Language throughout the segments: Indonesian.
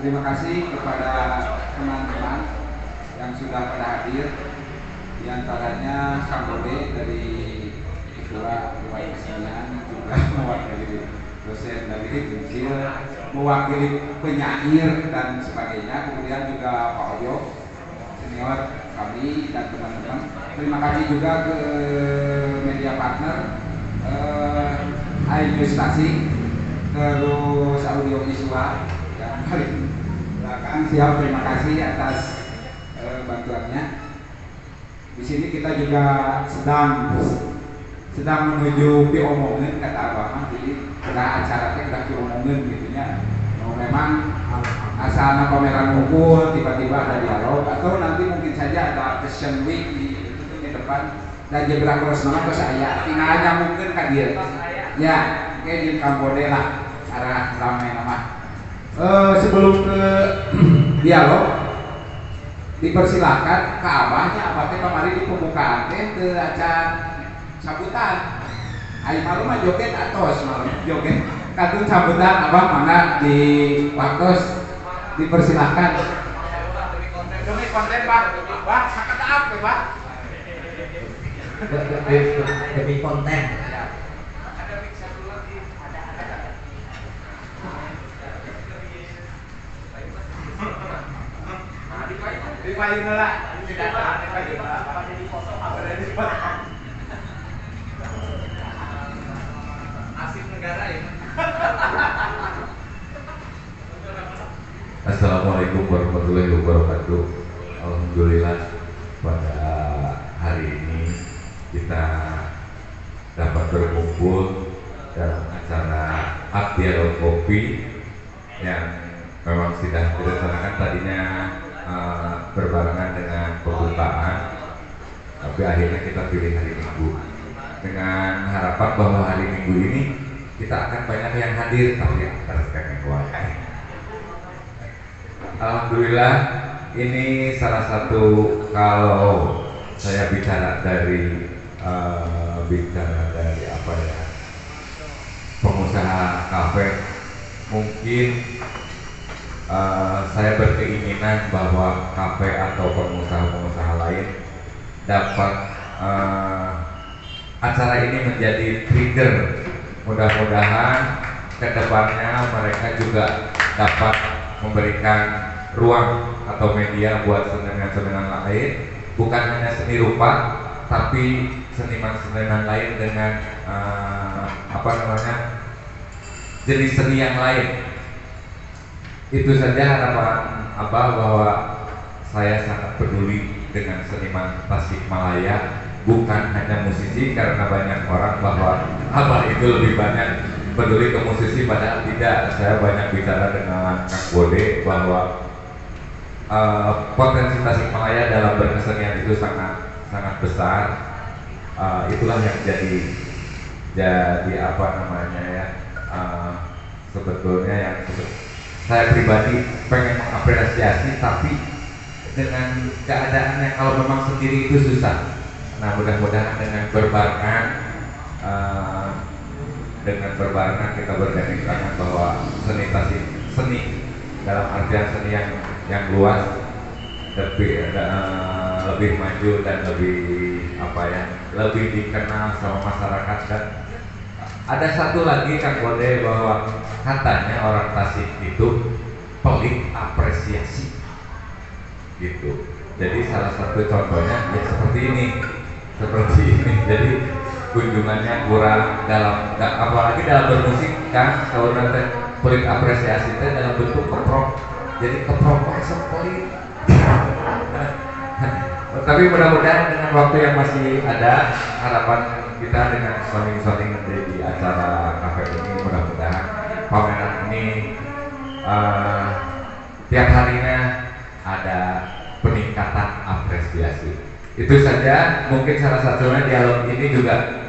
Terima kasih kepada teman-teman yang sudah pada hadir, di antaranya Kang Bode dari Ketua Dewan Kesenian, juga mewakili dosen dari Himsil, mewakili penyair dan sebagainya, kemudian juga Pak Oyo senior kami dan teman-teman. Terima kasih juga ke media partner Stasi, terus audio visual yang paling belakang. Siap, terima kasih atas bantuannya. Di sini kita juga sedang menuju diomongin kata abang, jadi udah acaranya udah diomongin gitunya. Memang asal pameran mukul tiba-tiba ada dialog, atau nanti mungkin saja ada fashion week di depan dan jebrak terus nama ke saya tinggal aja mungkin kan dia ya kayak di Kamboja lah arah ramai nama. Sebelum ke dialog dipersilakan ke abahnya, abah teh kemarin di pembukaan teh ke acara sambutan ayo malu mah joget atos malu joget kadung sambutan abah mana di waktos. Dipersilahkan demi konten pak sakit apa pak demi konten. di payung lah apa jadi foto apa dari asik negara ya. Assalamualaikum warahmatullahi wabarakatuh. Alhamdulillah pada hari ini kita dapat berkumpul dalam acara Aktiaro Kopi yang memang sudah direncanakan tadinya berbarengan dengan pembukaan, tapi akhirnya kita pilih hari Minggu dengan harapan bahwa hari Minggu ini kita akan banyak yang hadir, tapi atas kekuatan. Alhamdulillah ini salah satu, kalau saya bicara dari apa ya, pengusaha kafe, mungkin saya berkeinginan bahwa kafe atau pengusaha-pengusaha lain dapat acara ini menjadi trigger. Mudah-mudahan kedepannya mereka juga dapat memberikan ruang atau media buat seniman-seniman lain, bukan hanya seni rupa, tapi seniman-seniman lain dengan jenis seni yang lain. Itu saja harapan Abah, bahwa saya sangat peduli dengan seniman Tasikmalaya, bukan hanya musisi, karena banyak orang bahwa Abah itu lebih banyak peduli ke musisi, padahal tidak. Saya banyak bicara dengan Kang Bode bahwa potensi Tasikmalaya dalam berkesenian itu sangat sangat besar. Itulah yang jadi apa namanya ya, sebetulnya yang saya pribadi pengen mengapresiasi, tapi dengan keadaannya kalau memang sendiri itu susah. Nah, mudah-mudahan dengan berbarengan kita bergandeng tangan bahwa seni dalam artian seni yang luas lebih maju dan lebih dikenal sama masyarakat. Dan ada satu lagi Kang Bode, bahwa katanya orang Tasik itu pelit apresiasi gitu. Jadi salah satu contohnya ya seperti ini. Jadi kunjungannya kurang dalam, apalagi dalam bermusik kan, kalau nanti pelit apresiasi itu dalam bentuk keprok. Jadi keprok sepelit. Tapi mudah-mudahan dengan waktu yang masih ada, harapan kita dengan sounding nanti di acara kafe ini, mudah-mudahan pameran ini tiap harinya ada peningkatan apresiasi. Itu saja, mungkin salah satunya dialog ini juga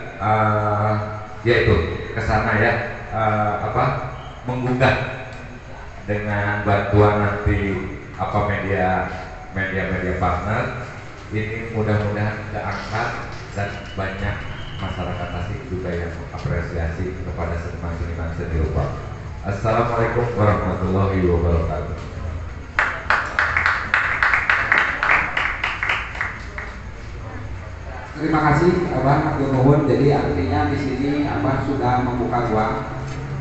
yaitu kesana ya, menggugah dengan bantuan nanti media partner ini, mudah-mudahan kita angkat dan banyak masyarakat Tasik juga yang mengapresiasi kepada seniman-seniman seni rupa. Assalamualaikum warahmatullahi wabarakatuh. Terima kasih Abah, matur nuwun. Jadi artinya di sini Abah sudah membuka ruang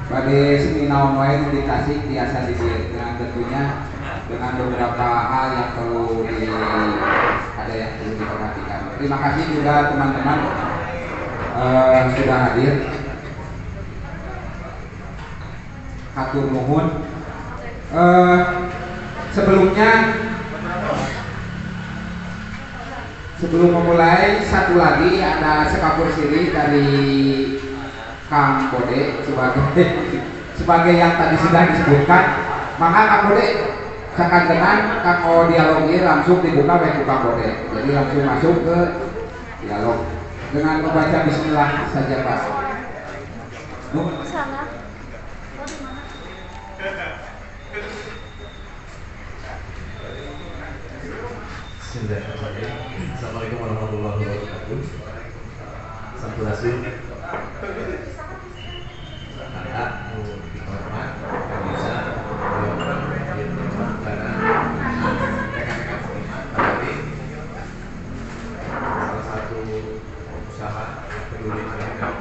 pada seminar online di Tasik biasa dengan tentunya dengan beberapa hal yang perlu ada yang perlu diperhatikan. Terima kasih juga teman-teman sudah hadir. Hatur nuhun. Sebelum memulai, satu lagi ada sekapur siri dari Kang Bode sebagai yang tadi sudah disebutkan. Maka Kang Bode sakantenan Kang dialogi langsung dibuka oleh Kang Bode. Jadi langsung masuk ke dialog dengan membaca Bismillah saja Pak. Sana. Oh, di mana? Bismillahirrahmanirrahim. Assalamualaikum warahmatullahi wabarakatuh. Sampurasun. Anak dihormat dan bisa karena rekan-rekan tadi salah satu usaha yang peduli terhadap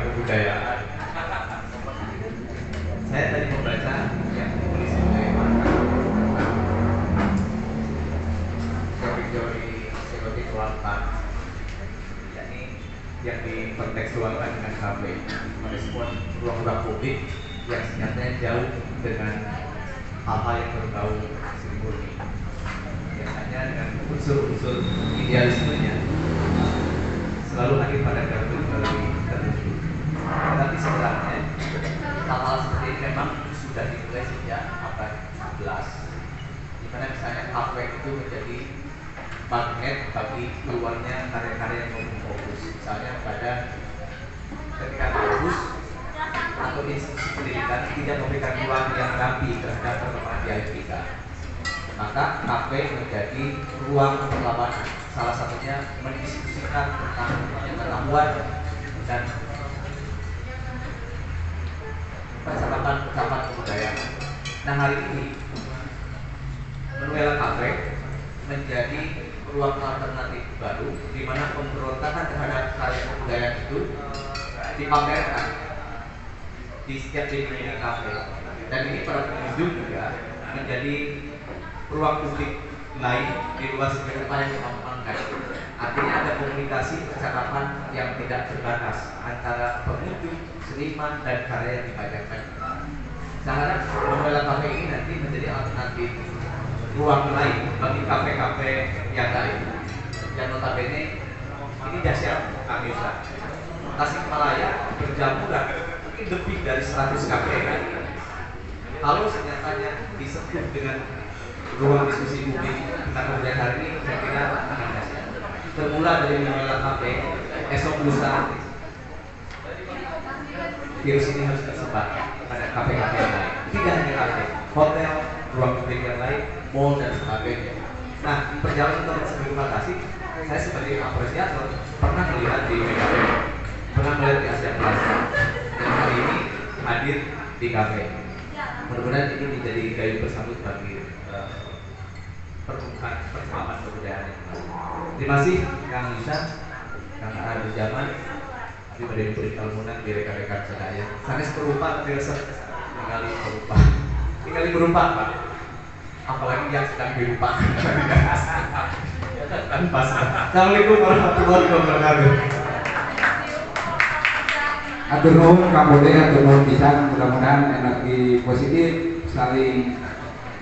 kebudayaan. Saya tadi membaca yang ditulis oleh teori Kelantan, yakni yang dikontekstualkan dengan KB, merespon ruang-ruang publik yang sebenarnya jauh dengan hal-hal yang berbau seni murni, biasanya dengan unsur-unsur idealismenya selalu hadir pada galeri tertentu. Tetapi sebenarnya hal-hal seperti ini memang sudah dimulai sejak abad 11, di mana misalnya kafe itu menjadi magnet bagi keluarnya karya-karya yang fokus, misalnya pada ketika kampus atau institusi pendidikan tidak memberikan ruang yang rapi terhadap perkembangan dialektika, maka kafe menjadi ruang perlawanan. Salah satunya mendiskusikan tentang pengetahuan dan percakapan kebudayaan. Nah, hari ini Manuela Cafe menjadi ruang alternatif baru di mana pemberontakan terhadap karya kebudayaan itu dipamerkan di setiap dinding kafe, dan ini para pengunjung juga menjadi ruang publik lain di luar sekedar apa yang dikembangkan. Artinya ada komunikasi percakapan yang tidak terbatas antara pengunjung, seniman, dan karya yang dipajangkan. Saya harap Manuela Cafe ini nanti menjadi alternatif ruang lain bagi kafe-kafe yang lain. Yang notabene ini dahsyat Kang Yusa. Tasikmalaya berjamburan mungkin lebih dari 100 kafe kan. Kalau senyatanya disentuh dengan ruang diskusi publik tentang kebudayaan hari ini, saya kira akan dahsyat. Bermula dari Manuela Cafe, esok lusa virus ini harus tersebar pada kafe-kafe yang lain. Tidak hanya kafe, hotel, ruang publik yang lain, mall dan sebagainya. Nah, perjalanan untuk sebelum Tasik, saya sebagai apresiator pernah melihat di Megabe, pernah melihat di Asia Plaza, dan hari ini hadir di kafe. Mudah-mudahan ini menjadi kayu bersambut bagi pertumbuhan perkembangan kebudayaan. Terima kasih Kang Yusa, Kang Ardi Zaman, di Badan Politik Kalmunan, di rekan-rekan saya. Sanes perupa tapi resep tinggali berupa Pak. Apalagi yang sedang dilupakan. Assalamualaikum warahmatullahi wabarakatuh. Atur nuhun Kang Bode, atur nuhun pisan, mudah-mudahan energi positif saling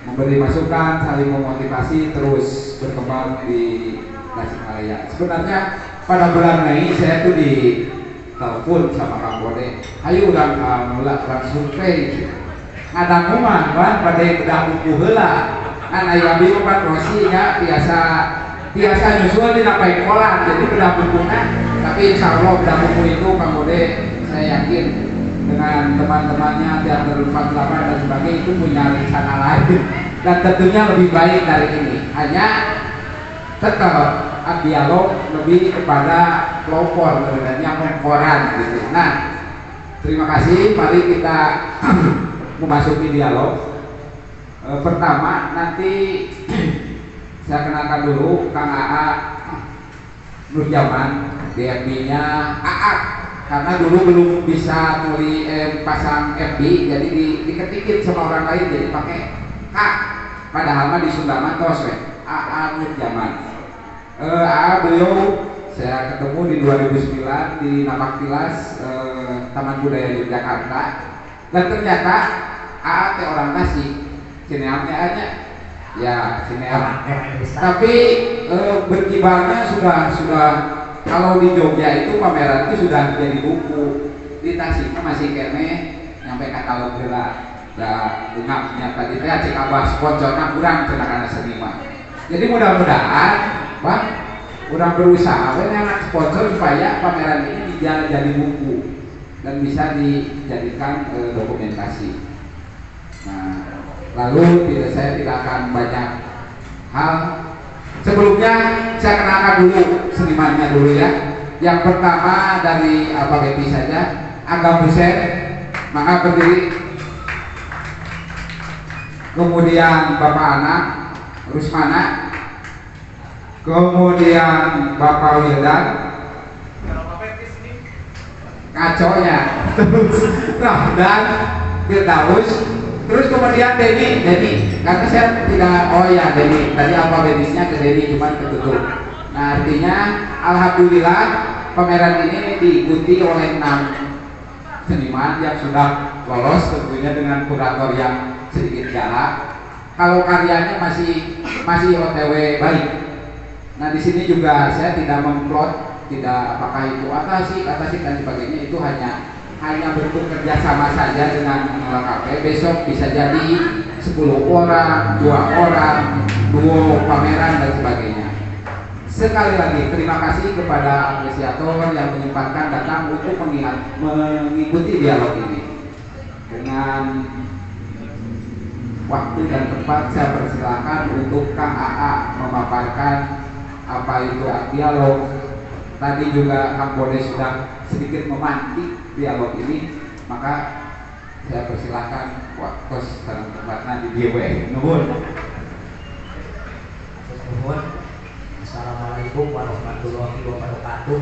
memberi masukan, saling memotivasi terus berkembang di Tasikmalaya. Sebenarnya pada bulan Mei saya tuh di telepon sama Kang Bode, ayo udah mulai survei ngadang rumah kan pada bedah buku heula kan aya abi obat rosi ya biasa nyusul di napai kolam, jadi bedah bukunya. Tapi insya Allah bedah buku itu Kang Bode saya yakin dengan teman-temannya Teater 48 dan sebagainya itu punya rencana lain dan tentunya lebih baik dari ini. Hanya tetap dialog lebih kepada pelopor sebenarnya pemporan gitu. Nah, terima kasih. Mari kita memasuki dialog. Pertama nanti Saya kenalkan dulu Kang AA Nur Jaman, DFB-nya AA, karena dulu belum bisa pasang FB, jadi diketikin sama orang lain jadi pakai K, padahal mah di Sunda mah tos AA Nur Jaman. AA beliau saya ketemu di 2009 di Napak Tilas Taman Budaya Yogyakarta, dan ternyata AA teh orang Tasik, sineamnya aja ya sineam, tapi berkibarnya sudah kalau di Jogja itu pameran itu sudah jadi buku, di Tasiknya masih kene nyampe katalog geula ya ngapnya tadi teh cek abah sponsorna kurang cenah kana seniman. Jadi mudah-mudahan Bang urang berusaha we anak sponsor supaya pameran ini jadi buku dan bisa dijadikan dokumentasi. Nah, lalu saya tidak akan banyak hal. Sebelumnya saya kenalkan dulu senimannya dulu ya. Yang pertama dari alfabeti saja, Agam Hussein, maka berdiri. Kemudian Bapak Anak Rusmana, kemudian Bapak Wildan, kaconya, terus Rahdan, Firdaus, terus kemudian Denny, karena saya tidak, oh ya Denny, tadi alfabetisnya ke Denny cuman ketutup. Nah artinya alhamdulillah pameran ini diikuti oleh 6 seniman yang sudah lolos, tentunya dengan kurator yang sedikit galak. Kalau karyanya masih OTW baik. Nah di sini juga saya tidak memplot, tidak apakah itu atasik dan sebagainya, itu hanya bentuk kerjasama saja dengan LKP. Besok bisa jadi 10 orang, 2 orang, duo pameran dan sebagainya. Sekali lagi terima kasih kepada apresiator yang menyempatkan datang untuk mengikuti dialog ini. Dengan waktu dan tempat saya persilakan untuk Kang AA memaparkan apa itu dialog. Tadi juga Kang Bode sudah sedikit memantik dialog ini, maka saya persilakan waktu dan tempatnya di DW. Nuhun. Assalamualaikum warahmatullahi wabarakatuh.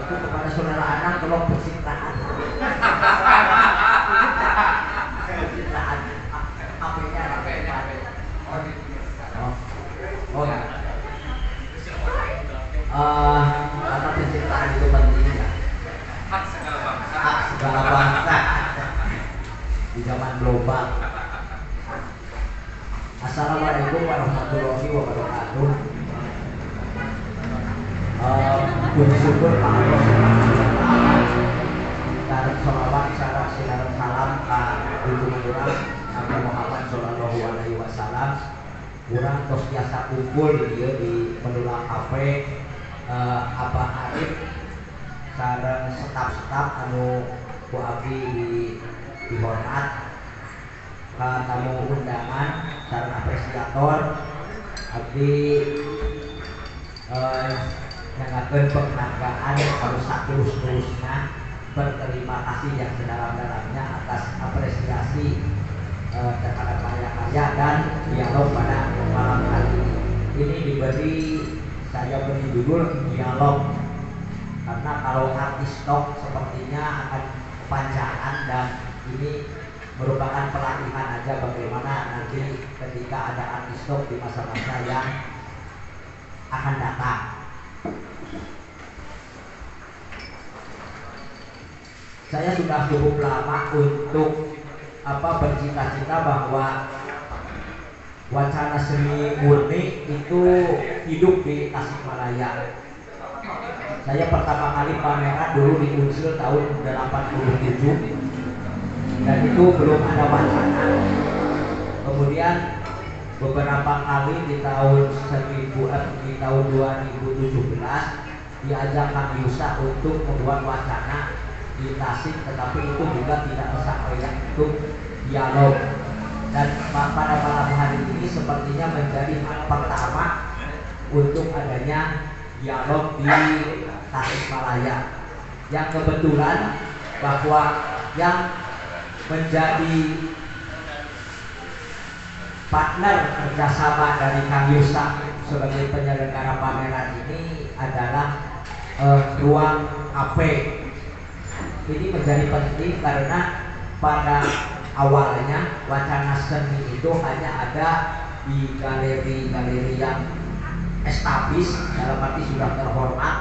Itu kepada saudara anak tolong pencitraan. Pencitraan. HP-nya oh ya. Karena pencitraan itu penting ya. Hak segala bangsa di zaman global. Assalamualaikum warahmatullahi wabarakatuh. Puji syukur Pak Allah dan sholawat sareng sinareng salam ka junjungan urang Nabi Muhammad sallallahu alaihi wasallam. Urang tos biasa kumpul di dieu di Medula Cafe, Abah Arif sareng staf-staf anu ku abdi dihormat, ka tamu undangan sareng apresiator abdi nyangakeun penghargaan harus saterus-terusna. Berterima kasih yang sedalam-dalamnya atas apresiasi terhadap karya-karya dan dialog pada malam hari ini. Saya beri judul dialog karena kalau artis talk sepertinya akan kepanjangan, dan ini merupakan pelatihan aja bagaimana nanti ketika ada artis talk di masa-masa yang akan datang. Saya sudah cukup lama untuk bercita-cita bahwa wacana seni murni itu hidup di Tasikmalaya. Saya pertama kali pameran dulu di Unsur tahun 87, dan itu belum ada wacana. Kemudian beberapa kali di tahun 2017 diajak Kang Yusa untuk membuat wacana di Tasik, tetapi itu juga tidak tersampaikan untuk dialog. Dan pada malam hari ini sepertinya menjadi hal pertama untuk adanya dialog di Tasikmalaya, yang kebetulan bahwa yang menjadi partner kerjasama dari Kang Yusak sebagai penyelenggara pameran ini adalah ruang kafe. Ini menjadi penting karena pada awalnya wacana seni itu hanya ada di galeri-galeri yang establis, dalam arti sudah terhormat,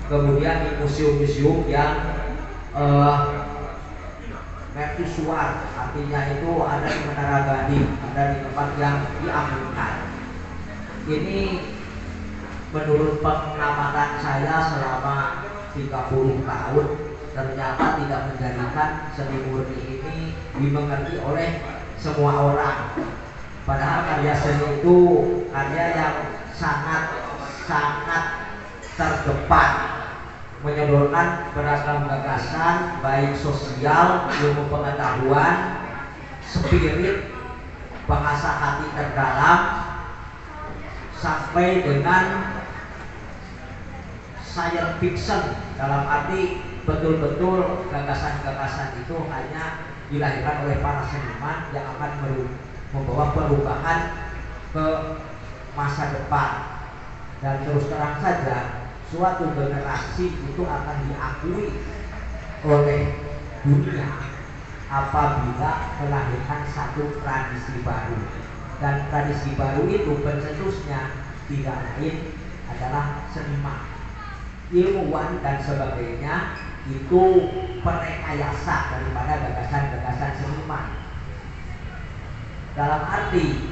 kemudian di museum-museum yang mercusuar, artinya itu ada di Menara Gading, ada di tempat yang diagunkan. Ini menurut pengamatan saya selama 30 tahun ternyata tidak menjadikan seni murni ini dimengerti oleh semua orang. Padahal karya seni itu karya yang sangat terdepan, menyodorkan beragam gagasan baik sosial, ilmu pengetahuan, spirit, bahasa hati terdalam, sampai dengan science fiction, dalam arti betul-betul gagasan-gagasan itu hanya dilahirkan oleh para seniman yang akan membawa perubahan ke masa depan. Dan terus terang saja, suatu generasi itu akan diakui oleh dunia apabila melahirkan satu tradisi baru. Dan tradisi baru itu pencetusnya tidak lain adalah seniman, ilmuwan dan sebagainya. Itu perekayasa daripada gagasan-gagasan seniman. Dalam arti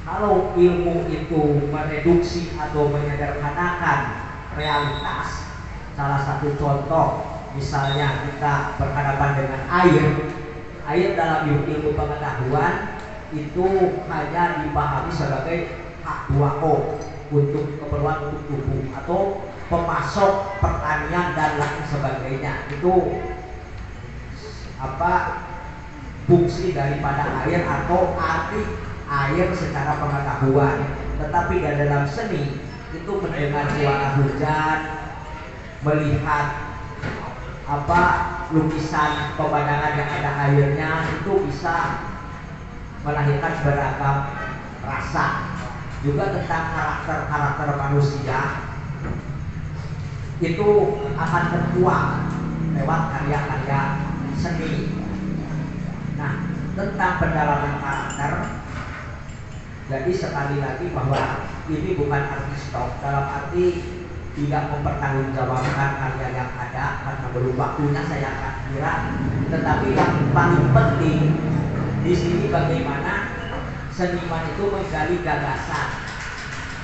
kalau ilmu itu mereduksi atau menyederhanakan realitas, salah satu contoh misalnya kita berhadapan dengan air dalam ilmu pengetahuan itu hanya dipahami sebagai H2O untuk keperluan untuk tubuh atau pemasok pertanian dan lain sebagainya. Itu fungsi daripada air atau arti air secara pengetahuan. Tetapi di dalam seni itu mendengar suara hujan, melihat lukisan pemandangan yang ada airnya, itu bisa melahirkan beragam rasa. Juga tentang karakter manusia itu akan terkuak lewat karya-karya seni. Nah, tentang pendalaman karakter, jadi sekali lagi bahwa ini bukan arti stop, dalam arti tidak mempertanggungjawabkan karya yang ada karena belum waktunya saya akan kira. Tetapi yang paling penting di sini bagaimana seniman itu menggali gagasan.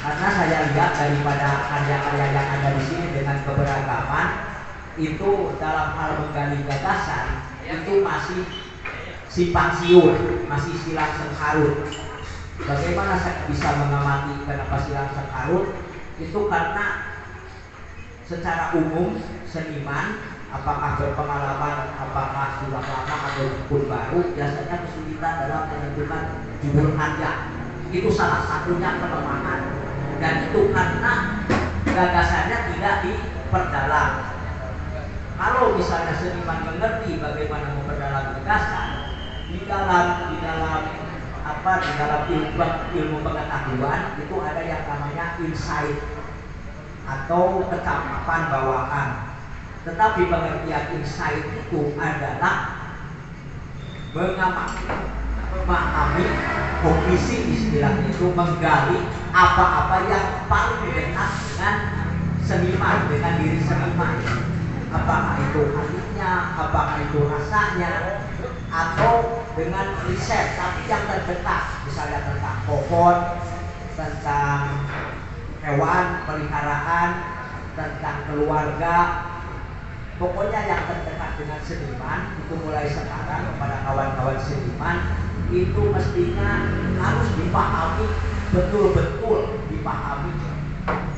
Karena saya lihat daripada karya-karya yang ada di sini dengan keberagaman itu dalam hal menggali gagasan itu masih simpang siur, masih silang sengkarut. Bagaimana saya bisa mengamati kenapa silang sengkarut? Itu karena secara umum seniman, apakah berpengalaman, apakah sudah lama ataupun baru, biasanya kesulitan dalam menentukan judul karya. Itu salah satunya kelemahan. Dan itu karena gagasannya tidak diperdalam. Kalau misalnya seniman mengerti bagaimana memperdalam gagasan di dalam ilmu pengetahuan, itu ada yang namanya insight atau kecakapan bawaan. Tetapi pengertian insight itu adalah mengamati, memahami, kognisi istilahnya itu menggali apa-apa yang paling dekat dengan seniman, dengan diri seniman. Apakah itu hatinya, apakah itu rasanya, atau dengan riset tapi yang terdekat, misalnya tentang pohon, tentang hewan peliharaan, tentang keluarga. Pokoknya yang terdekat dengan seniman itu mulai sekarang kepada kawan-kawan seniman itu mestinya harus dipahami, betul-betul dipahami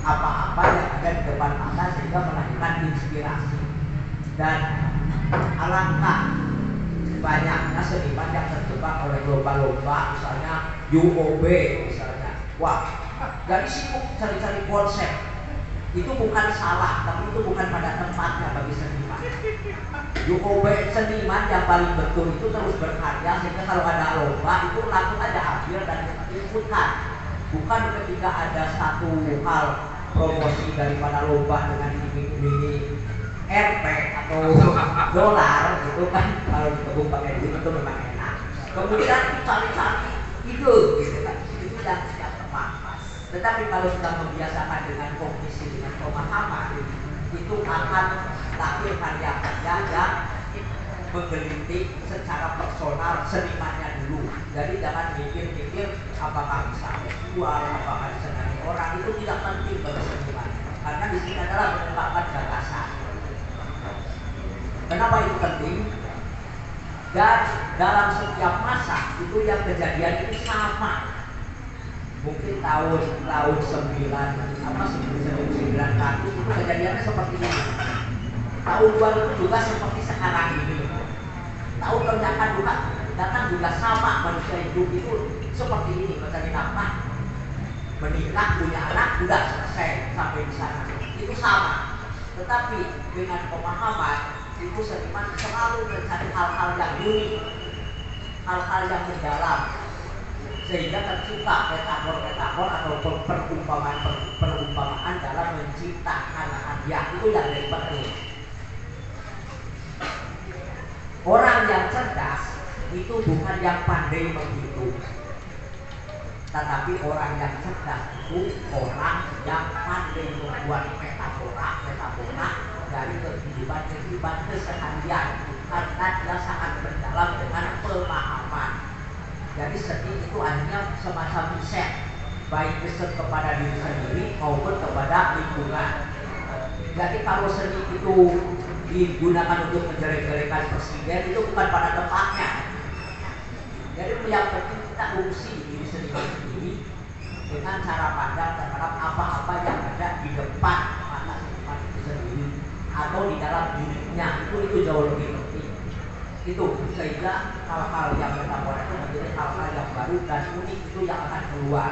apa-apa yang ada di depan mata sehingga melahirkan inspirasi. Dan alangkah banyaknya seniman yang terjebak oleh lomba-lomba, misalnya UOB misalnya. Wah, dari sibuk cari-cari konsep. Itu bukan salah, tapi itu bukan pada tempatnya bagi seniman. UOB seniman yang paling betul itu terus berkarya, sehingga kalau ada lomba itu langsung aja ambil dan ikutkan. Bukan ketika ada satu hal promosi daripada lomba dengan iming-imingi RP atau dolar gitu kan, kalau ditebung pakai duit itu memang enak. Kemudian cari-cari ide gitu kan, itu yang tepat. Tetapi kalau sudah membiasakan dengan kognisi, dengan pemahaman, itu akan lahir karya-karya yang menggelitik secara personal senimannya dulu. Jadi jangan mikir-mikir apakah bisa jual, apakah disenangi orang, itu tidak penting bagi seniman. Karena di sini adalah mengembangkan gagasan. Kenapa itu penting? Dan dalam setiap masa itu yang kejadian itu sama. Mungkin tahun 1900 itu kejadiannya seperti ini. Tahun 2000 juga seperti sekarang ini. Tahun ledakan datang juga sama, manusia hidup itu seperti ini, mencari nafkah, menikah, punya anak, sudah selesai sampai di sana. Itu sama. Tetapi dengan pemahaman itu seniman selalu mencari hal-hal yang unik, hal-hal yang mendalam, sehingga tercipta metafor atau perumpamaan dalam menciptakan karya. Itu yang lebih penting. Orang yang cerdas itu bukan yang pandai menghitung, tetapi orang yang cerdas itu orang yang pandai membuat metafora dari kehidupan keseharian, karena dia sangat mendalam dengan pemahaman. Jadi seni itu hanya semacam riset, baik riset kepada diri sendiri maupun kepada lingkungan. Jadi kalau seni itu digunakan untuk menjelek-jelekan presiden, itu bukan pada tempatnya. Jadi yang penting kita fungsi diri sendiri dengan cara pandang terhadap apa-apa yang ada di depan mata seniman itu sendiri atau di dalam dirinya, itu jauh lebih penting. Itu sehingga hal-hal yang metafor itu menjadi hal-hal yang baru dan unik, itu yang akan keluar.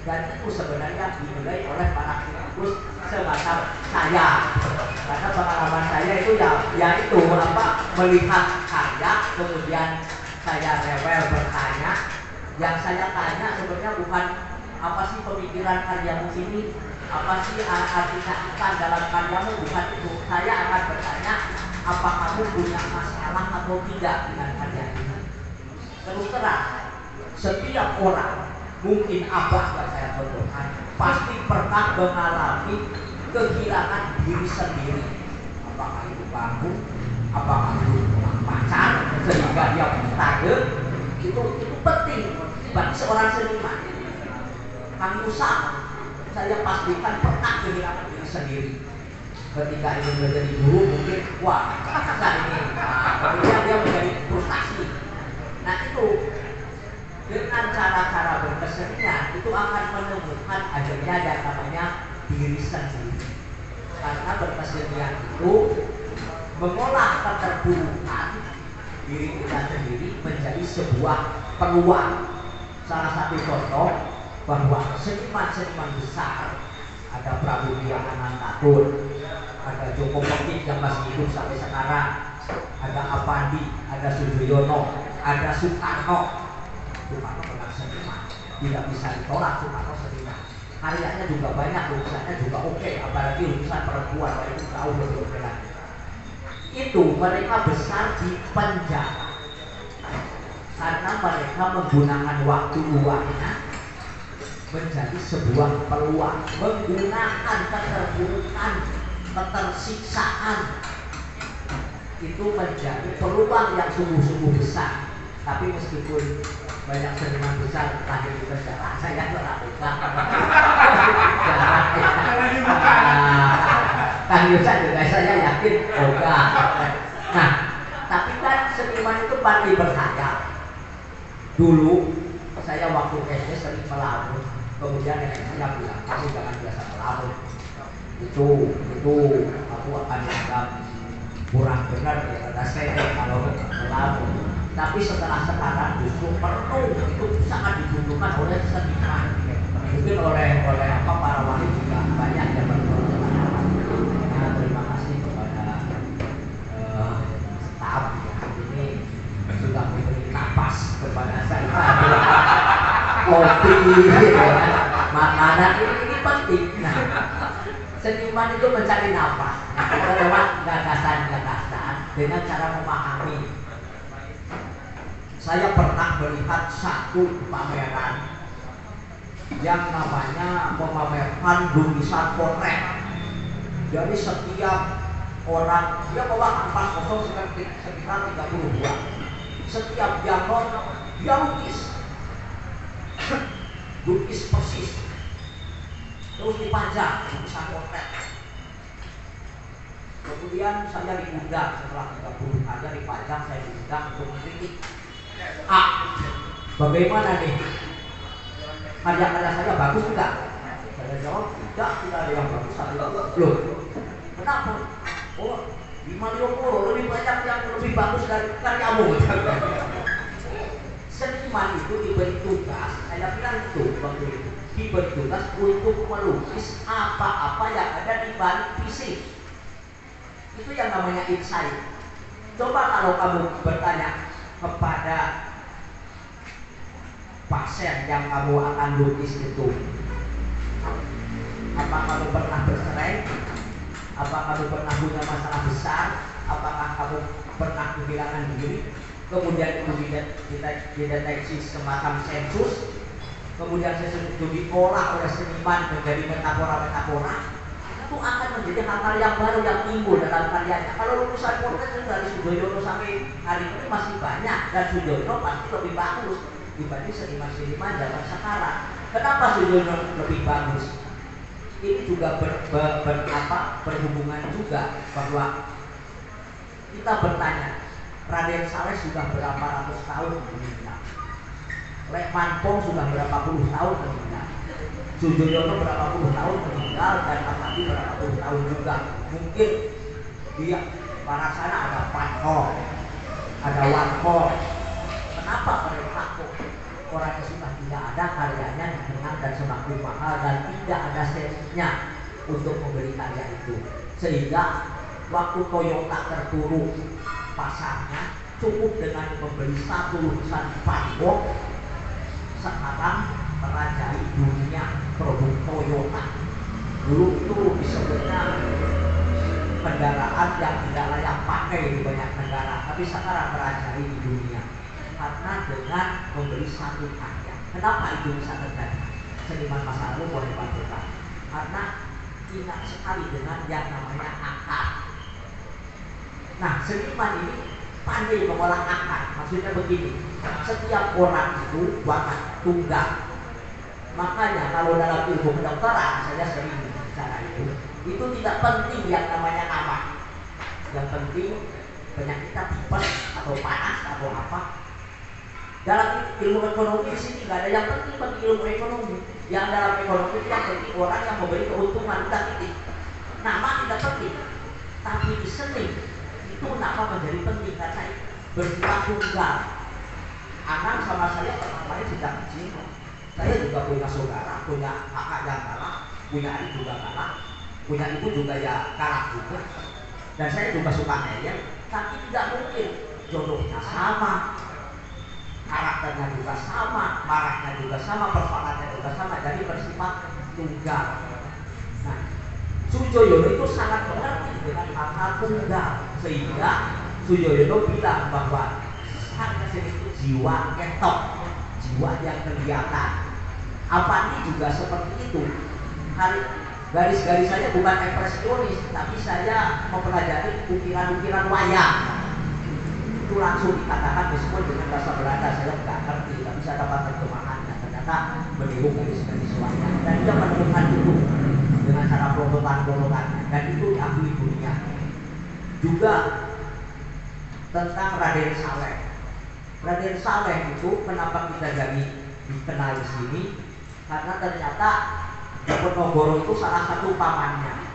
Dan itu sebenarnya dimulai oleh para kritikus semacam saya, karena pengalaman saya itu ya itu melihat karya, kemudian saya rewel bertanya. Yang saya tanya sebenarnya bukan apa sih pemikiran karyamu ini, apa sih arti ikan dalam karyamu, bukan itu. Saya akan bertanya, apa kamu punya masalah atau tidak dengan karya ini. Terus terang, setiap orang, mungkin abah yang saya contohkan, pasti pernah mengalami kehilangan diri sendiri. Apakah itu bangun, apakah itu pacar, sehingga dia bertanya. Itu penting bagi seorang seniman. Kang Musa, saya pastikan pernah kehilangan diri sendiri. Ketika ingin menjadi guru, mungkin wah, saya ini, kemudian dia menjadi frustasi. Nah itu dengan cara-cara berkesenian itu akan menemukan adanya yang namanya diri sendiri. Karena berkesenian itu mengolah keterburukan diri kita sendiri menjadi sebuah peluang. Salah satu contoh bahwa seniman-seniman besar, ada Pramudia Anantatur, ada Joko Pekik yang masih hidup sampai sekarang, ada Avandi, ada Sujoyono, ada Soekarno. Soekarno memang seniman, tidak bisa ditolak. Soekarno seniman, karyanya juga banyak, lukisannya juga oke, apalagi lukisan perempuan itu jauh lebih oke lagi. Itu mereka besar di penjara karena mereka menggunakan waktu luangnya menjadi sebuah peluang, menggunakan keterburukan, ketersiksaan itu menjadi peluang yang sungguh-sungguh besar. Tapi meskipun banyak seniman besar lahir di penjara, saya melakukan Kang Yusa juga saya yakin enggak. Nah, tapi kan seniman itu pandai berhayal. Dulu saya waktu SD sering melamun, kemudian nenek saya bilang, kamu jangan biasa melamun. Itu aku akan dianggap kurang benar ya, kata saya kalau melamun. Tapi sekarang justru perlu itu sangat dibutuhkan oleh seniman. Mungkin oleh para wali juga banyak yang berkorban. Terima kasih kepada kopi gitu kan. Makanan ini penting. Nah, seniman itu mencari nafas lewat gagasan-gagasan dengan cara memahami. Saya pernah melihat satu pameran yang namanya memamerkan lukisan potret. Jadi setiap orang dia bawa kanvas kosong sekitar 32. Setiap jangon dia lukis persis, terus dipajang lukisan potret. Kemudian saya diundang setelah 30 hari dipajang, saya diundang untuk mengkritik. Bagaimana nih? Karya-karya saya bagus enggak? Saya jawab, tidak ada yang bagus. Loh, kenapa? Oh, di Malioboro lebih banyak yang lebih bagus dari karyamu. Seniman itu diberi tugas, saya bilang itu waktu itu, diberi tugas untuk melukis apa-apa yang ada di balik fisik. Itu yang namanya insight. Coba kalau kamu bertanya kepada pasien yang kamu akan lukis itu, apa kamu pernah bercerai? Apa kamu pernah punya masalah besar? Apakah kamu pernah kehilangan diri? Kemudian itu dideteksi semacam sensus. Kemudian sensus itu diolah oleh seniman menjadi metafora-metafora. Itu akan menjadi hal-hal yang baru yang timbul dalam karyanya. Kalau lukisan portret itu dari Sujoyono sampai hari ini masih banyak, dan Sujoyono pasti lebih bagus dibanding seniman-seniman zaman sekarang. Kenapa Sujoyono lebih bagus? Ini juga berhubungan juga bahwa kita bertanya, Raden Saleh sudah berapa ratus tahun meninggal, Lek Manpong sudah berapa puluh tahun meninggal, Sujoyono berapa puluh tahun meninggal, dan Abadi berapa puluh tahun juga. Mungkin dia para sana ada Panho, ada Wanho. Kenapa mereka kok orang yang sudah tidak ada karyanya dengan dan semakin mahal dan tidak ada sensnya untuk membeli karya itu, sehingga waktu Toyota terpuruk pasarnya cukup dengan membeli satu lukisan Van Gogh, sekarang merajai dunia produk Toyota. Dulu itu disebutnya kendaraan yang tidak layak pakai di banyak negara, tapi sekarang merajai di dunia karena dengan membeli satu karya. Kenapa itu bisa terjadi? Seniman masa lalu boleh bantukan karena ingat sekali dengan yang namanya akar. Nah, seniman ini pandai mengolah akar. Maksudnya begini, setiap orang itu bukan tunggal. Makanya kalau dalam ilmu kedokteran saya sering bicara itu tidak penting yang namanya nama. Yang penting penyakitnya tipes atau panas atau apa. Dalam ilmu ekonomi di sini nggak ada yang penting bagi ilmu ekonomi. Yang dalam ekonomi itu yang penting orang yang memberi keuntungan, udah titik. Nama tidak penting, tapi di seni itu nama menjadi penting karena bersifat tunggal. Anak sama saya pernah main sejak kecil. Saya juga punya saudara, punya kakak yang galak, punya adik juga galak, punya ibu juga ya galak juga. Dan saya juga suka ngeyel, tapi tidak mungkin jodohnya sama, karakternya juga sama, marahnya juga sama, persoalannya juga sama, jadi bersifat tunggal. Nah, Sujoyono itu sangat mengerti dengan hal-hal tunggal, sehingga Sujoyono bilang bahwa sang seni itu jiwa ketok, jiwa yang kelihatan. Avandi juga seperti itu. Garis-garis saya bukan ekspresionis, tapi saya mempelajari ukiran-ukiran wayang. Itu langsung dikatakan meskipun dengan bahasa Belanda saya nggak ngerti, tapi saya dapat terjemahannya. Ternyata meniru garis-garis wayang, dan dia menemukan itu dengan cara plototan-plototannya, dan itu diakui dunia. Juga tentang Raden Saleh. Raden Saleh itu kenapa kita jadi dikenal di sini? Karena ternyata Diponegoro itu salah satu pamannya.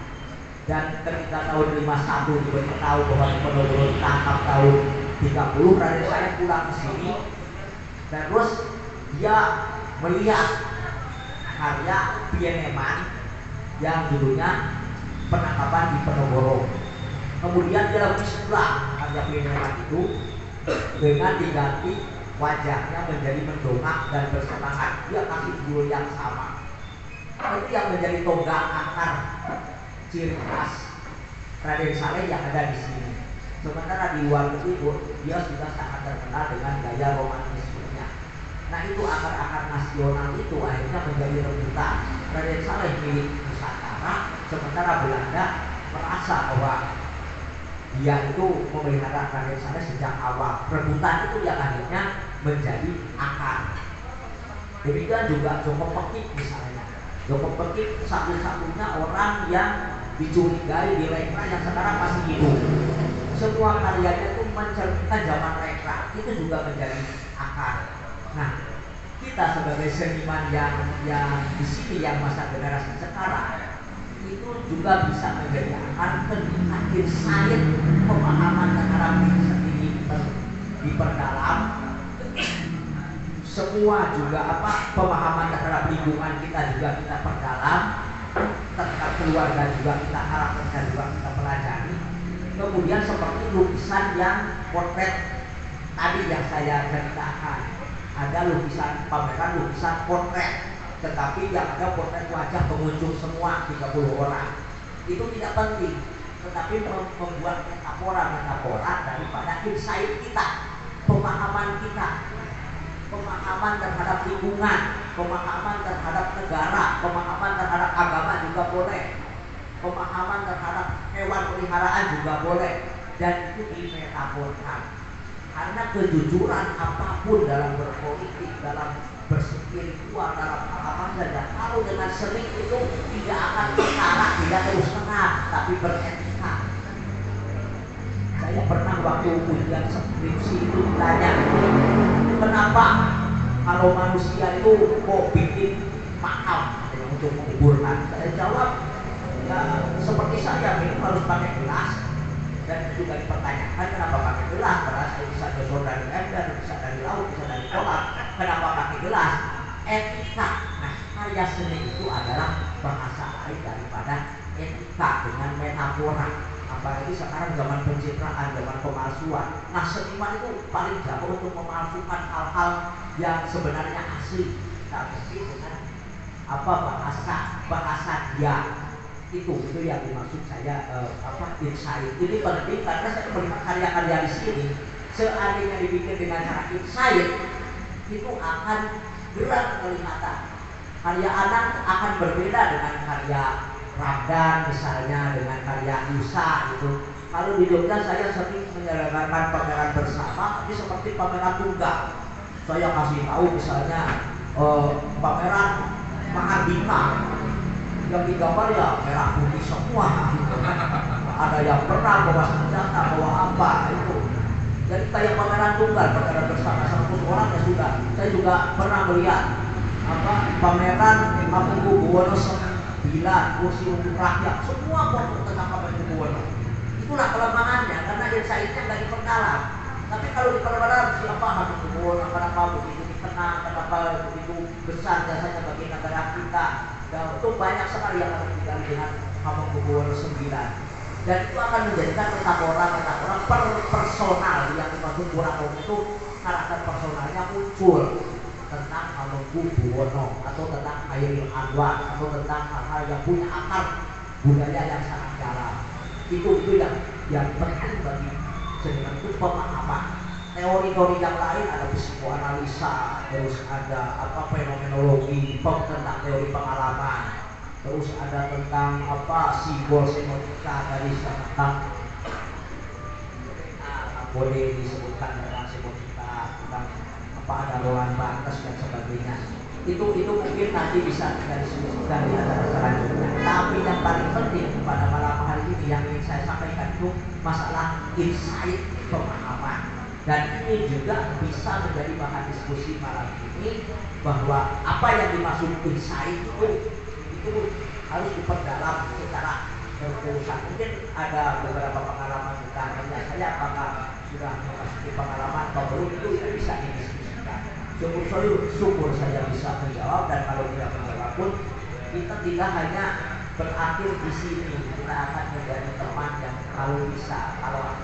Dan ketika tahun 51 diberitahu bahwa Diponegoro ditangkap tahun 30, Raden Saleh pulang ke sini, dan terus dia melihat karya Pieneman yang dulunya penangkapan Diponegoro. Kemudian dia lukis ulang karya Pieneman itu dengan diganti wajahnya menjadi mendongak dan bersemangat, dia kasih judul yang sama. Itu yang menjadi tonggak akar ciri khas Raden Saleh yang ada di sini. Sementara di luar itu dia sudah sangat terkenal dengan gaya romantismenya. Nah itu akar-akar nasional itu akhirnya menjadi rebutan. Raden Saleh milik Nusantara, sementara Belanda merasa bahwa dia itu memelihara Raden Saleh sejak awal. Rebutan itu yang akhirnya menjadi akar. Demikian juga Joko Pekik misalnya. Joko Pekik satu-satunya orang yang dicurigai di Lekra yang sekarang masih hidup. Semua karyanya itu mencerminkan zaman Lekra, itu juga menjadi akar. Nah, kita sebagai seniman yang di sini yang masa generasi sekarang itu juga bisa menjadi akar ketika insight pemahaman terhadap diri sendiri diperdalam. Semua juga pemahaman terhadap lingkungan kita juga kita perdalam, tentang keluarga juga kita harapkan juga kita pelajari. Kemudian seperti lukisan yang potret tadi yang saya ceritakan, ada lukisan pameran lukisan potret, tetapi yang ada potret wajah pengunjung semua 30 orang. Itu tidak penting, tetapi membuat metafora daripada insight kita, pemahaman kita, pemahaman terhadap lingkungan, pemahaman terhadap negara, pemahaman terhadap agama juga boleh, pemahaman terhadap hewan peliharaan juga boleh, dan itu dimetaforkan. Karena kejujuran apapun dalam berpolitik, dalam berspiritual, dalam apa saja, kalau dengan seni itu tidak akan perkara, tidak terus terang, tapi beretika. Saya pernah waktu ujian skripsi itu ditanya, kenapa kalau manusia itu kok bikin makam untuk menguburkan? Saya jawab, ya seperti saya minum harus pakai gelas. Dan juga dipertanyakan kenapa pakai gelas, karena saya bisa josor dari ember, bisa dari laut, bisa dari kolam. Kenapa pakai gelas? Etika. Nah, karya seni itu adalah bahasa lain daripada etika dengan metafora. Apalagi sekarang zaman pencitraan, zaman pemalsuan. Nah, seniman itu paling jago untuk memalsukan hal-hal yang sebenarnya asli, tapi dengan bahasa dia. Itu yang dimaksud saya insight. Ini penting karena saya melihat karya-karya di sini, seandainya dibikin dengan cara insight, itu akan gerak kelihatan. Karya anak akan berbeda dengan karya Ramdan misalnya, dengan karya Isa itu. Kalau di Jogja saya sering menyelenggarakan pameran bersama, tapi seperti pameran tunggal. Saya kasih tahu misalnya pameran Mahardika, yang digambar ya merah putih semua. Ada yang perang bawa senjata, bawa apa itu. Jadi kayak pameran tunggal, pameran bersama 100 orang ya sudah. Saya juga pernah melihat pameran Hamengkubuwono 9, kursi untuk rakyat, semua foto tentang Hamengkubuwono. Itulah kelemahannya, karena insight-nya nggak diperdalam. Tapi kalau diperdalam, siapa Hamengkubuwono, kenapa begitu dikenal, kenapa begitu besar jasanya bagi negara kita. Dan itu banyak sekali yang harus digali dengan Hamengkubuwono 9. Dan itu akan menjadikan metafora personal yang dimaksud Kurang itu, karakter personalnya muncul tentang Hamengkubuwono atau tentang Hairil Anwar atau tentang hal-hal yang punya akar budaya yang sangat dalam. Itu yang penting bagi seniman itu pemahaman. Teori-teori yang lain ada psikoanalisa, terus ada fenomenologi, tentang teori pengalaman, terus ada tentang simbol semiotika dari tentang boleh disebutkan tentang semiotika, tentang ada Roland Barthes dan sebagainya. Itu mungkin nanti bisa kita diskusikan di acara selanjutnya. Tapi yang paling penting pada malam hari ini yang ingin saya sampaikan itu masalah insight pemahaman. Dan ini juga bisa menjadi bahan diskusi malam ini, bahwa apa yang dimaksud insight itu harus diperdalam secara terusan. Mungkin ada beberapa pengalaman tentang saya, apakah sudah memasuki pengalaman atau belum, itu bisa didiskusikan. Syukur saya bisa menjawab, dan kalau tidak menjawab pun kita tidak hanya berakhir di sini, kita akan menjadi teman yang kalau bisa, kalau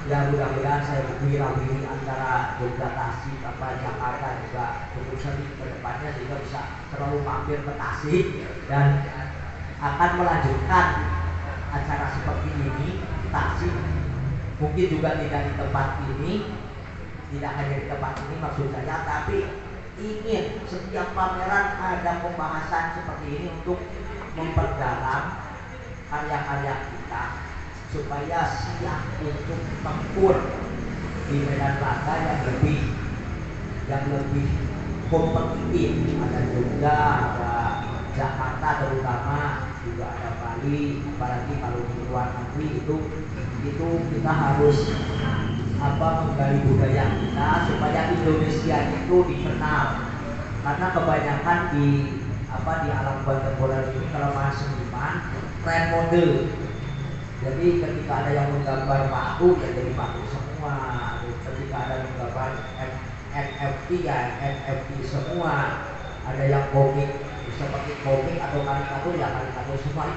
ya mudah-mudahan saya berwira-wiri antara Jogja, Tasik, Jakarta juga cukup sering ke depannya sehingga bisa terlalu mampir ke Tasik dan akan melanjutkan acara seperti ini di Tasik, mungkin juga tidak di tempat ini, tidak hanya di tempat ini maksud saya, tapi ingin setiap pameran ada pembahasan seperti ini untuk memperdalam karya-karya kita supaya siap untuk tempur di medan laga yang lebih kompetitif. Ada Jogja, ada Jakarta terutama, juga ada Bali, apalagi kalau di luar negeri itu kita harus menggali budaya kita supaya Indonesia itu dikenal, karena kebanyakan di alam kontemporer ini kalau masuk seniman trend model. Jadi ketika ada yang menggambar paku ya jadi paku semua, ketika ada yang menggambar NFT ya NFT semua, ada yang komik seperti komik atau karikatur ya karikatur semua.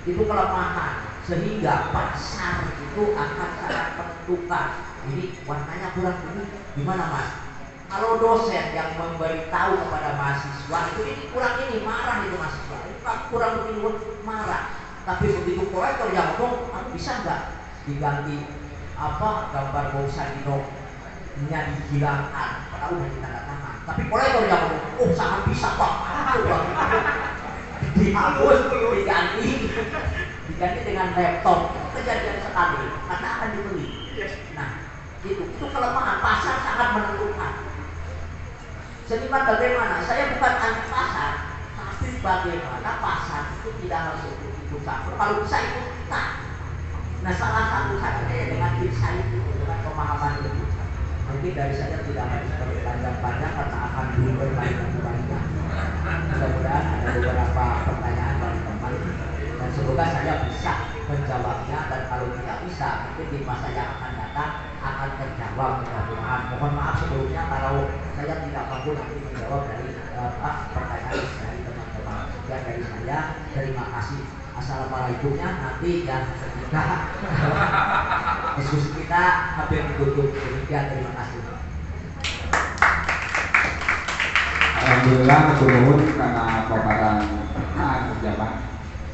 Itu kelemahan, sehingga pasar itu akan sangat menentukan. Ini warnanya kurang ini gimana mas? Kalau dosen yang memberitahu kepada mahasiswa itu ini kurang ini, marah itu mahasiswa, ini kurang begini, marah. Tapi begitu kolektor yang ngomong, kamu bisa nggak diganti gambar Bung Sadino nya dihilangkan, padahal udah ditanda tangan. Tapi kolektor yang ngomong, oh sangat bisa pak, dihapus, diganti dengan laptop, kejadian sekali, karena akan dibeli. Nah, itu kelemahan pasar sangat menentukan. Seniman bagaimana? Saya bukan anti pasar, tapi bagaimana pasar itu tidak harus ikut campur. Kalau bisa ikut kita. Nah, salah satu caranya dengan insight itu, dengan pemahaman itu. Mungkin dari saya tidak harus berpanjang-panjang karena akan berbanyak. Mudah-mudahan ada beberapa pertanyaan dari teman dan semoga saya bisa menjawabnya, dan kalau tidak bisa mungkin di masa yang akan datang akan terjawab mudah-mudahan. Mohon maaf sebelumnya kalau saya tidak mampu nanti menjawab dari pertanyaan dari teman-teman. Sekian dari saya, terima kasih. Assalamualaikumnya nanti yang ketiga diskusi kita hampir ditutup. Demikian, terima kasih. Alhamdulillah turun karena paparan pejabat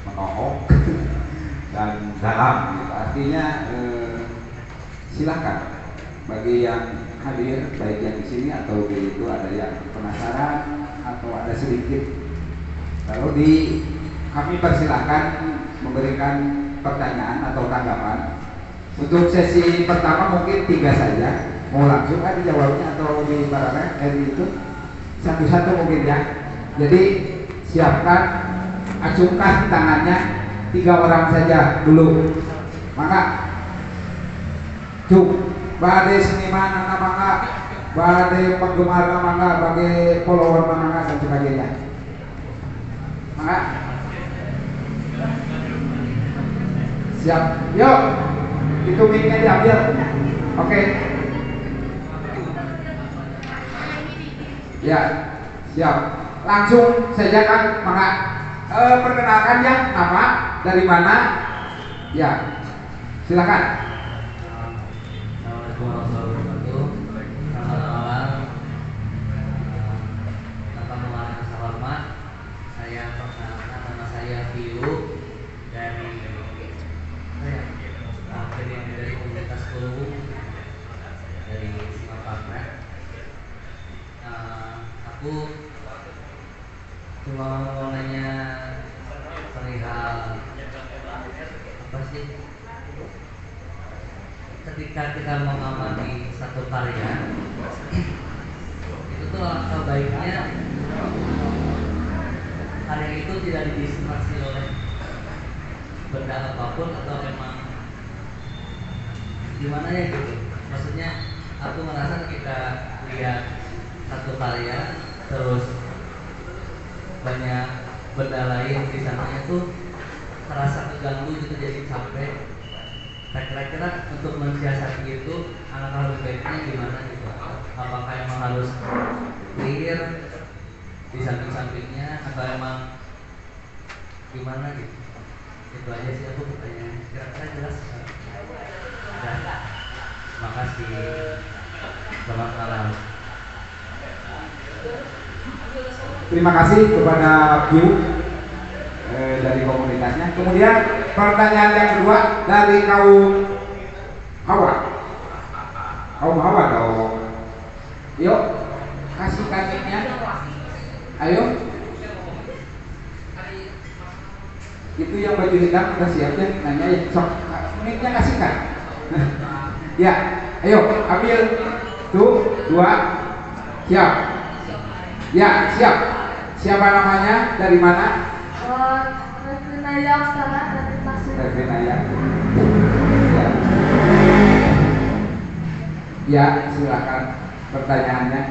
menohok dan dalam gitu. Artinya silakan bagi yang hadir baik yang di sini atau di itu ada yang penasaran atau ada sedikit, kalau kami persilahkan memberikan pertanyaan atau tanggapan. Untuk sesi pertama mungkin 3 saja, mau langsung dijawabnya atau di barangnya itu satu-satu mungkin ya. Jadi siapkan, acungkan tangannya 3 orang saja dulu. Maka cuk badai seniman anak mangga, badai penggemar mangga, badai follower mangga dan sebagainya. Maka siap, yuk itu mic-nya diambil. Oke. Ya, siap. Langsung saja kan, maka perkenalkan ya, nama, dari mana? Ya, silakan. Assalamualaikum warahmatullahi wabarakatuh. Selamat malam. Tanpa mengulangi rasa hormat, saya perkenalkan nama saya Piu dari komunitas Kuluwu dari Singapura. Aku cuma mau nanya perihal apa sih? Ketika kita mengamati satu karya, itu tuh langkah baiknya karya itu tidak didistraksi oleh benda apapun atau memang gimana ya gitu. Maksudnya aku merasa ketika lihat satu karya terus banyak benda lain di sananya tuh terasa keganggu gitu, jadi capek. Kira-kira untuk mensiasati itu alangkah lebih baiknya gimana gitu? Apakah emang harus clear di samping-sampingnya atau emang gimana gitu? Itu aja sih aku pertanyaan. Kira-kira jelas? Terima kasih. Selamat malam. Terima kasih kepada Q dari komunitasnya. Kemudian pertanyaan yang kedua dari kaum Hawa. Kaum Hawa dong. Yuk, kasih kakinya. Ayo. Itu yang baju hitam udah siap ya? Nanya ya, sok. Mic-nya kasihkan. Ya, ayo ambil. Tuh, 2. Siap. Ya, siap. Siapa namanya? Dari mana? Revinaya Aksara dari Tasik. Revinaya. Ya. Ya, silakan pertanyaannya.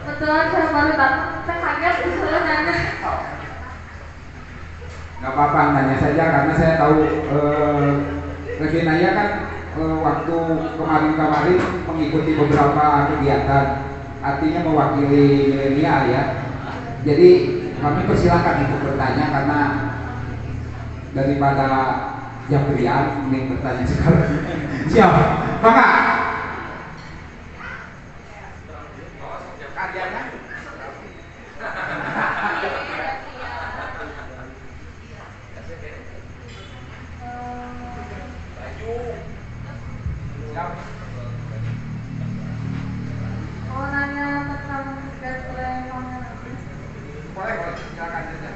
Betul, saya baru datang. Saya kaget disuruh nanya. Gak apa-apa, nanya saja karena saya tahu Revinaya kan waktu kemarin mengikuti beberapa kegiatan, artinya mewakili milenial ya. Jadi kami persilakan untuk bertanya karena daripada Japrian mending bertanya sekarang. Siap, Bangga. Mau nanya tentang gameplay pameran. Boleh, silakan saja.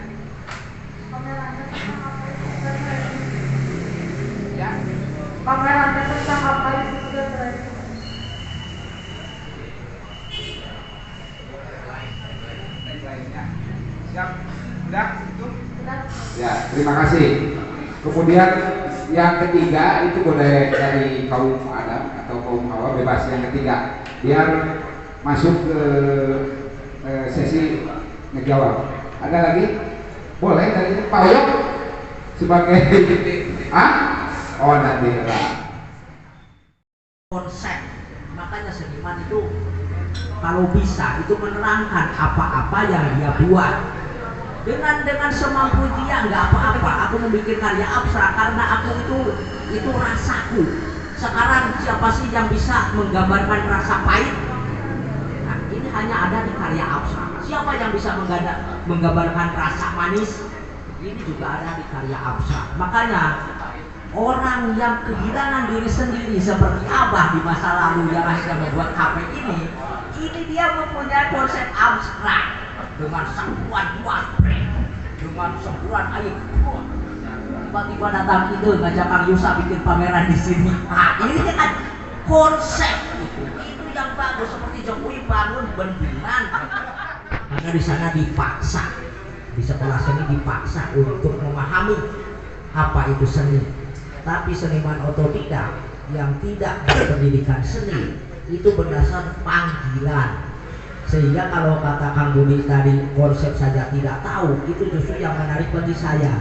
Pamerannya tentang apa itu gameplay? Ya. Pamerannya tentang apa itu gameplay? Lainnya. Siap, udah itu. Benar? Ya, terima kasih. Kemudian yang ketiga itu boleh dari kaum Adam atau kaum Hawa, bebas yang ketiga. Biar masuk ke sesi ngejawab. Ada lagi? Boleh dari Pak Oyok sebagai Oh nanti lah. Konsep. Makanya seniman itu kalau bisa itu menerangkan apa-apa yang dia buat dengan semampu dia, nggak apa-apa aku membuat karya abstrak karena aku itu rasaku. Sekarang siapa sih yang bisa menggambarkan rasa pahit? Nah, ini hanya ada di karya abstrak. Siapa yang bisa menggambarkan rasa manis? Ini juga ada di karya abstrak. Makanya orang yang kehilangan diri sendiri seperti Abah di masa lalu yang akhirnya membuat HP ini dia mempunyai konsep abstrak dengan sembuhan buah dengan sembuhan air. Tiba-tiba datang itu ngajak Kang Yusa bikin pameran di sini. Nah, ini kan konsep itu yang bagus seperti Jokowi bangun bendungan. Maka di sana dipaksa, di sekolah seni dipaksa untuk memahami apa itu seni. Tapi seniman otodidak yang tidak berpendidikan seni itu berdasar panggilan. Sehingga kalau kata Kang Budi tadi konsep saja tidak tahu, itu justru yang menarik bagi saya.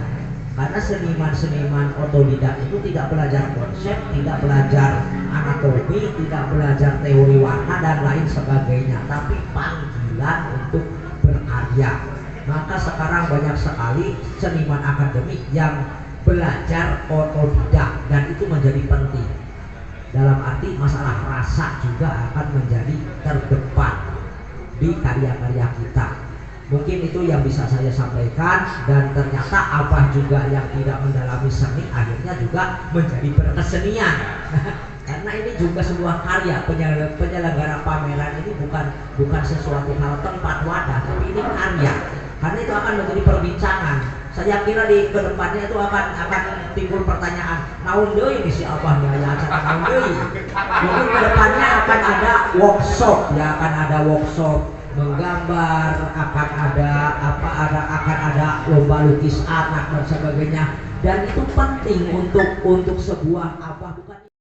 Karena seniman-seniman otodidak itu tidak belajar konsep, tidak belajar anatomi, tidak belajar teori warna dan lain sebagainya, tapi panggilan untuk berkarya. Maka sekarang banyak sekali seniman akademik yang belajar otodidak dan itu menjadi penting. Dalam arti masalah rasa juga akan menjadi terdepan di karya-karya kita. Mungkin itu yang bisa saya sampaikan, dan ternyata apa juga yang tidak mendalami seni akhirnya juga menjadi berkesenian. Karena ini juga sebuah karya. Penyelenggara pameran ini bukan sesuatu hal tempat wadah, tapi ini karya. Karena itu akan menjadi perbincangan. Saya kira di kedepannya itu akan timbul pertanyaan, naon deui misi Abahnya ya acara naon deui. Mungkin kedepannya akan ada workshop, ya akan ada workshop menggambar, akan ada lomba lukis anak dan sebagainya. Dan itu penting untuk sebuah Abah bukan